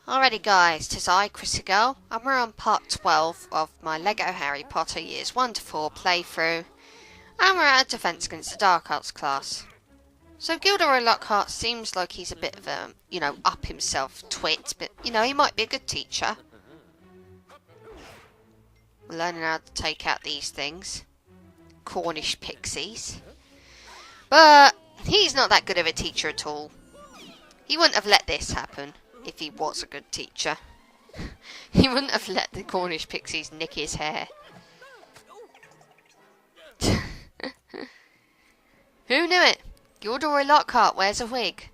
Alrighty guys, 'tis I, ChrissieGirl, and we're on part 12 of my LEGO Harry Potter Years 1 to 4 playthrough, and we're at a Defence Against the Dark Arts class. So Gilderoy Lockhart seems like he's a bit of a, up himself twit, but, he might be a good teacher. We're learning how to take out these things. Cornish pixies. But he's not that good of a teacher at all. He wouldn't have let this happen if he was a good teacher. He wouldn't have let the Cornish pixies nick his hair. Who knew it? Gilderoy Lockhart wears a wig.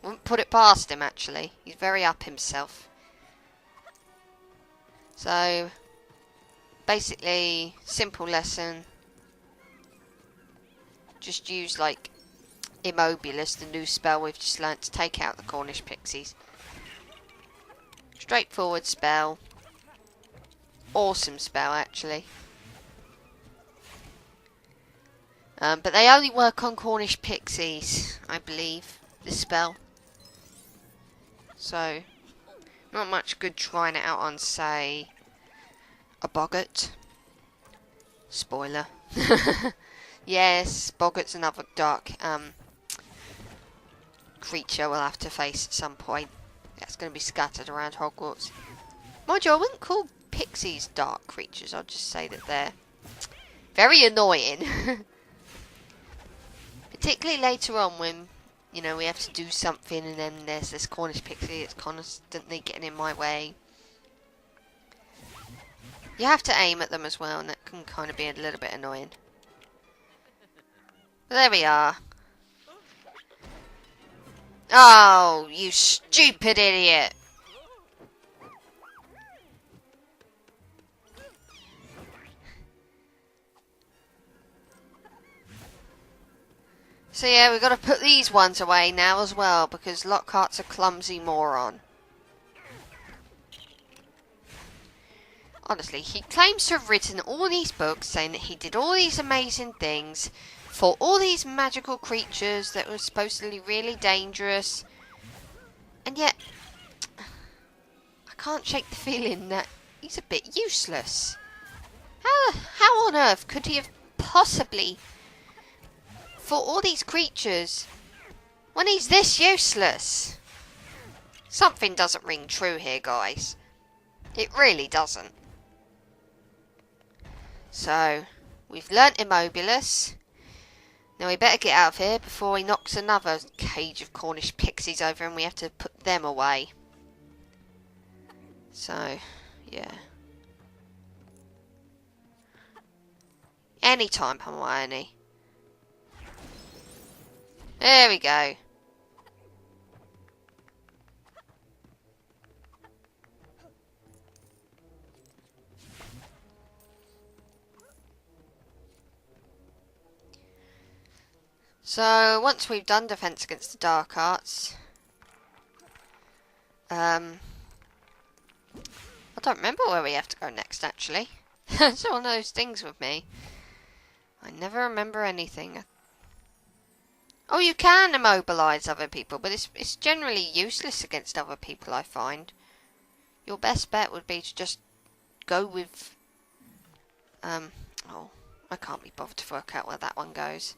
Wouldn't put it past him, actually. He's very up himself. So, basically, simple lesson. Just use, Immobilus, the new spell we've just learnt to take out the Cornish pixies. Straightforward spell. Awesome spell, actually. But they only work on Cornish pixies, I believe, this spell. So, not much good trying it out on, say, a boggart. Spoiler. Yes, boggart's another dark creature we'll have to face at some point. That's going to be scattered around Hogwarts. Mind you, I wouldn't call pixies dark creatures. I'll just say that they're very annoying. Particularly later on when, we have to do something and then there's this Cornish pixie that's constantly getting in my way. You have to aim at them as well, and that can kind of be a little bit annoying. But there we are. Oh, you stupid idiot! So yeah, we've got to put these ones away now as well, because Lockhart's a clumsy moron. Honestly, he claims to have written all these books saying that he did all these amazing things for all these magical creatures that were supposedly really dangerous. And yet, I can't shake the feeling that he's a bit useless. How on earth could he have possibly fought all these creatures when he's this useless? Something doesn't ring true here, guys. It really doesn't. So, we've learnt Immobilus. Now we better get out of here before he knocks another cage of Cornish pixies over and we have to put them away. So, yeah. Anytime, Hermione. There we go. So, once we've done Defence Against the Dark Arts, I don't remember where we have to go next, actually. It's one of those things with me. I never remember anything. Oh, you can immobilise other people, but it's generally useless against other people, I find. Your best bet would be to just go with... oh, I can't be bothered to work out where that one goes.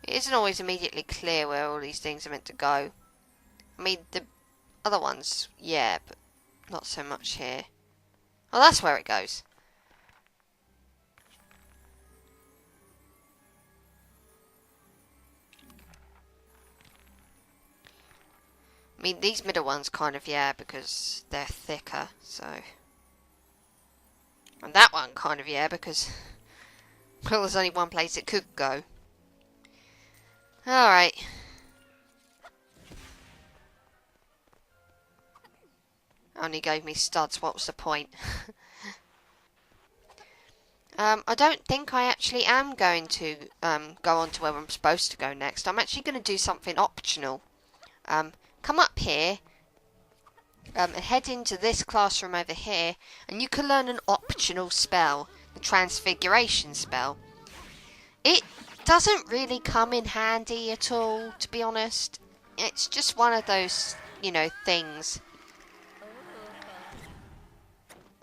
It isn't always immediately clear where all these things are meant to go. I mean, the other ones, yeah, but not so much here. Oh, that's where it goes. I mean, these middle ones kind of, yeah, because they're thicker, so... And that one kind of, yeah, because... Well, there's only one place it could go. Alright. Only gave me studs, what was the point? I don't think I actually am going to go on to where I'm supposed to go next. I'm actually going to do something optional. Come up here and head into this classroom over here, and you can learn an optional spell, the Transfiguration spell. It doesn't really come in handy at all, to be honest. It's just one of those, things.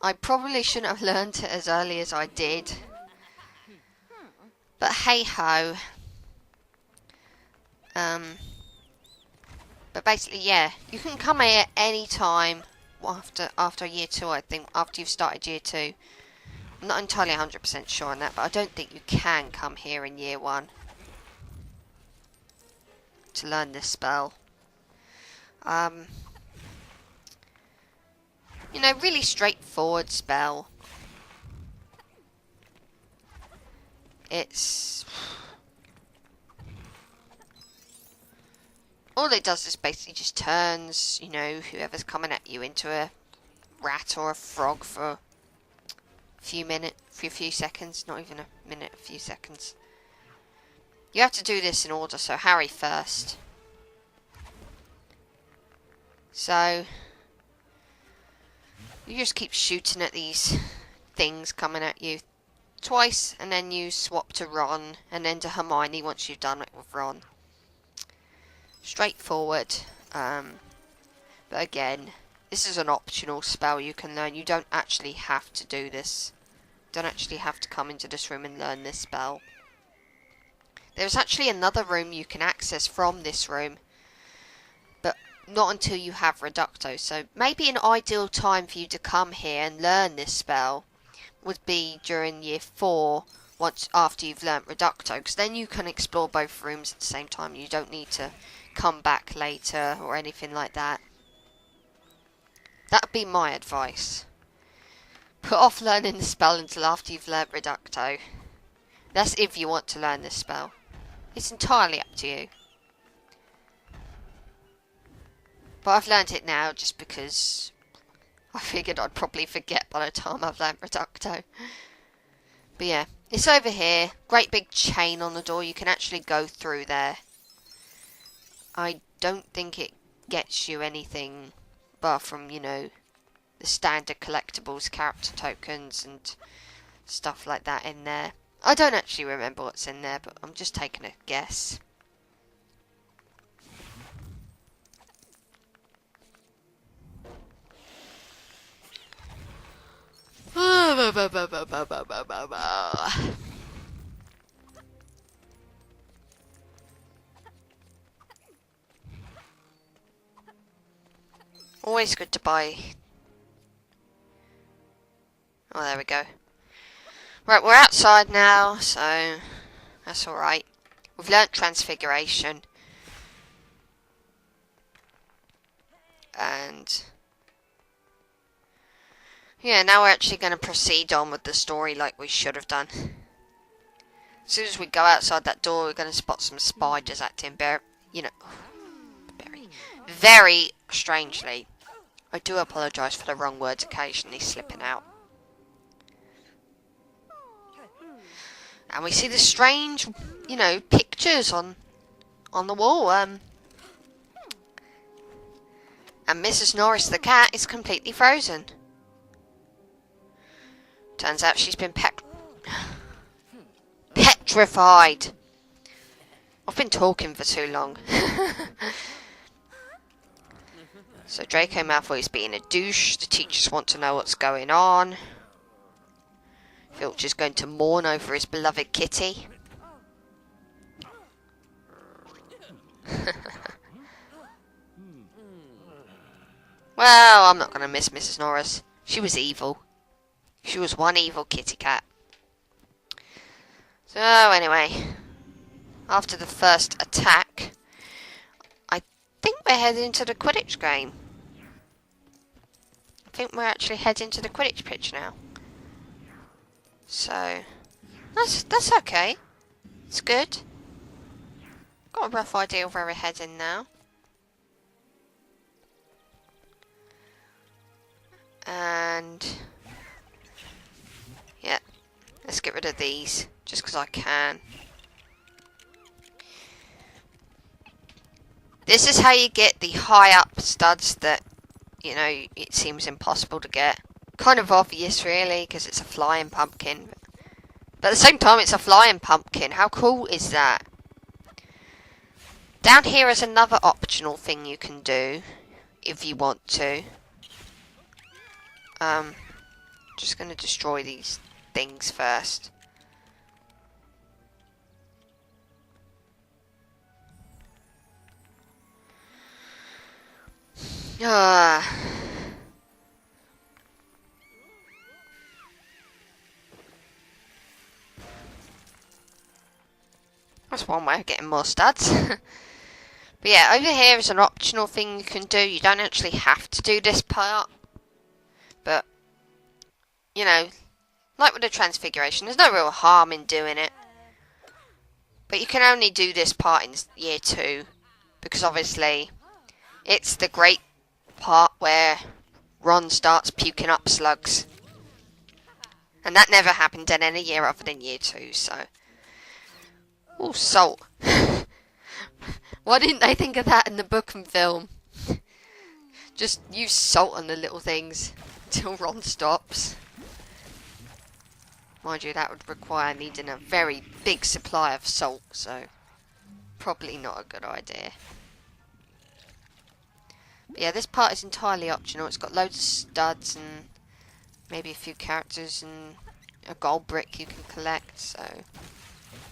I probably shouldn't have learned it as early as I did. But hey ho. But basically, yeah, you can come here any time after year 2, I think, after you've started year 2. I'm not entirely 100% sure on that, but I don't think you can come here in year 1 to learn this spell. Really straightforward spell. All it does is basically just turns, whoever's coming at you into a rat or a frog for a few seconds. Not even a minute, a few seconds. You have to do this in order, so Harry first. So you just keep shooting at these things coming at you twice, and then you swap to Ron, and then to Hermione once you've done it with Ron. Straightforward. But again, this is an optional spell you can learn. You don't actually have to do this. You don't actually have to come into this room and learn this spell. There's actually another room you can access from this room, but not until you have Reducto. So maybe an ideal time for you to come here and learn this spell would be during year 4, after you've learnt Reducto, because then you can explore both rooms at the same time. You don't need to come back later or anything like that. That would be my advice. Put off learning the spell until after you've learnt Reducto. That's if you want to learn this spell. It's entirely up to you. But I've learnt it now just because I figured I'd probably forget by the time I've learnt Reducto. But yeah, it's over here. Great big chain on the door. You can actually go through there. I don't think it gets you anything apart from, the standard collectibles, character tokens and stuff like that in there. I don't actually remember what's in there, but I'm just taking a guess. Always good to buy. Oh, there we go. Right, we're outside now, so that's alright. We've learnt Transfiguration. And yeah, now we're actually going to proceed on with the story like we should have done. As soon as we go outside that door, we're going to spot some spiders acting very strangely. I do apologise for the wrong words occasionally slipping out. And we see the strange, pictures on the wall. And Mrs. Norris the cat is completely frozen. Turns out she's been petrified. I've been talking for too long. So Draco Malfoy's being a douche. The teachers want to know what's going on. Filch is going to mourn over his beloved kitty. Well, I'm not going to miss Mrs. Norris. She was evil. She was one evil kitty cat. So anyway, after the first attack, I think we're heading to the Quidditch game. I think we're actually heading to the Quidditch pitch now. So that's okay. It's good. Got a rough idea of where we're heading now. And yeah, let's get rid of these just because I can. This is how you get the high up studs that, it seems impossible to get. Kind of obvious really, because it's a flying pumpkin. But at the same time, it's a flying pumpkin. How cool is that? Down here is another optional thing you can do, if you want to. Just going to destroy these things first. That's one way of getting more studs. But yeah, over here is an optional thing you can do. You don't actually have to do this part. But, you know, like with the Transfiguration, there's no real harm in doing it. But you can only do this part in year 2. Because obviously, it's the great part where Ron starts puking up slugs. And that never happened in any year other than year 2, so... Oh, salt. Why didn't they think of that in the book and film? Just use salt on the little things until Ron stops. Mind you, that would require needing a very big supply of salt, so probably not a good idea. But yeah, this part is entirely optional. It's got loads of studs and maybe a few characters and a gold brick you can collect, so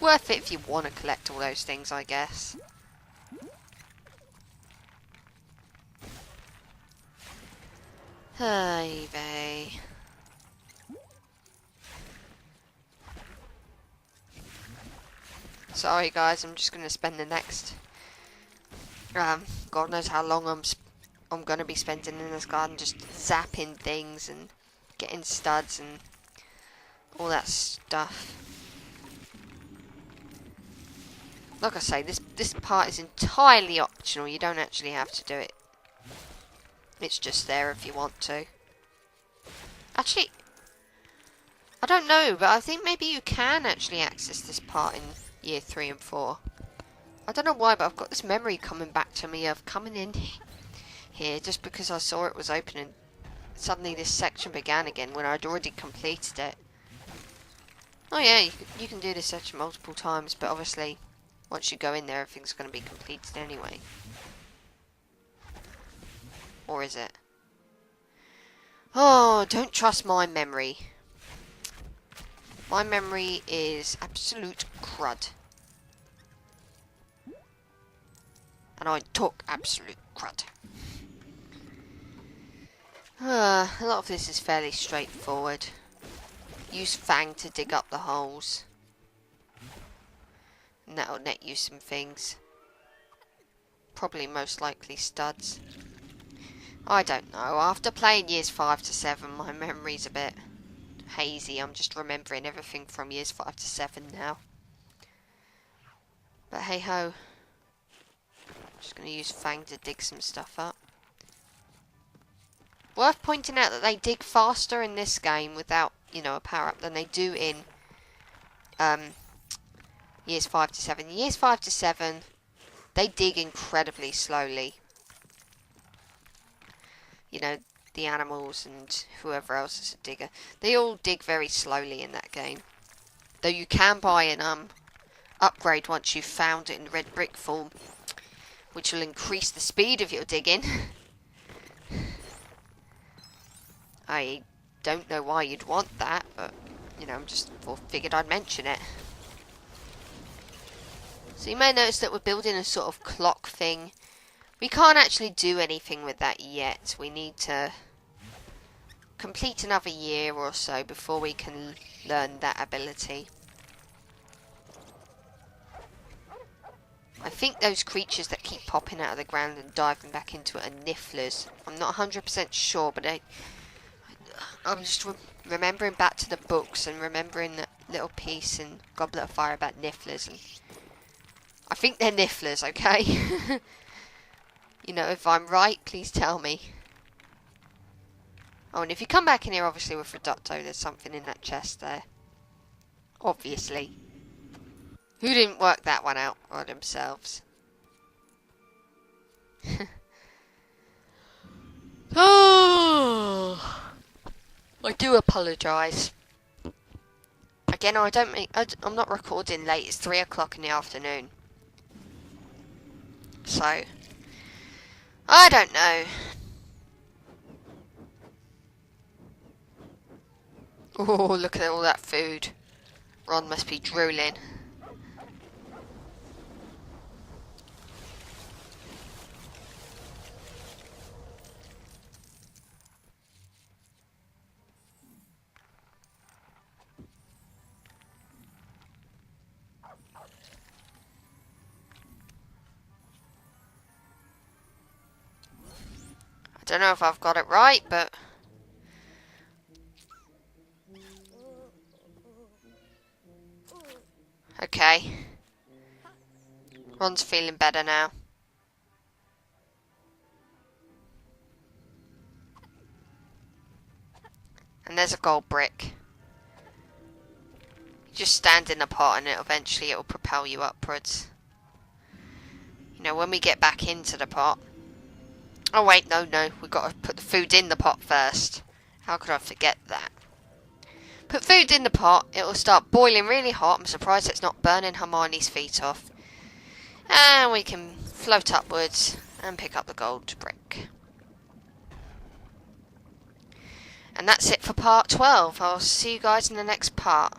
worth it if you want to collect all those things, I guess. Hey, vey. Sorry guys, I'm just going to spend the next God knows how long I'm going to be spending in this garden just zapping things and getting studs and all that stuff. Like I say, this part is entirely optional. You don't actually have to do it. It's just there if you want to. Actually, I don't know, but I think maybe you can actually access this part in year 3 and 4. I don't know why, but I've got this memory coming back to me of coming in here just because I saw it was open and suddenly this section began again when I'd already completed it. Oh yeah, you can do this section multiple times, but obviously once you go in there everything's going to be completed anyway. Or is it? Oh, don't trust my memory. My memory is absolute crud. And I talk absolute crud. A lot of this is fairly straightforward. Use Fang to dig up the holes. And that'll net you some things. Probably most likely studs. I don't know. After playing years 5 to 7, my memory's a bit hazy. I'm just remembering everything from years 5 to 7 now. But hey ho. Just going to use Fang to dig some stuff up. Worth pointing out that they dig faster in this game without, you know, a power-up than they do in years 5 to 7. Years 5 to 7, they dig incredibly slowly. You know, the animals and whoever else is a digger. They all dig very slowly in that game. Though you can buy an upgrade once you've found it in red brick form, which will increase the speed of your digging. I don't know why you'd want that, but, you know, figured I'd mention it. So you may notice that we're building a sort of clock thing. We can't actually do anything with that yet. We need to complete another year or so before we can learn that ability. I think those creatures that keep popping out of the ground and diving back into it are nifflers. I'm not 100% sure, but I'm just remembering back to the books and remembering that little piece in Goblet of Fire about nifflers. And I think they're nifflers, okay? You know, if I'm right, please tell me. Oh, and if you come back in here, obviously, with Reducto, there's something in that chest there. Obviously. Who didn't work that one out by themselves? Oh, I do apologise. I Again, I'm not recording late. It's 3 o'clock in the afternoon. So, I don't know. Oh, look at all that food. Ron must be drooling. I don't know if I've got it right, but... Okay. Ron's feeling better now. And there's a gold brick. You just stand in the pot and eventually it'll propel you upwards. You know, when we get back into the pot... Oh wait, no, we've got to put the food in the pot first. How could I forget that? Put food in the pot, it will start boiling really hot. I'm surprised it's not burning Hermione's feet off. And we can float upwards and pick up the gold brick. And that's it for part 12. I'll see you guys in the next part.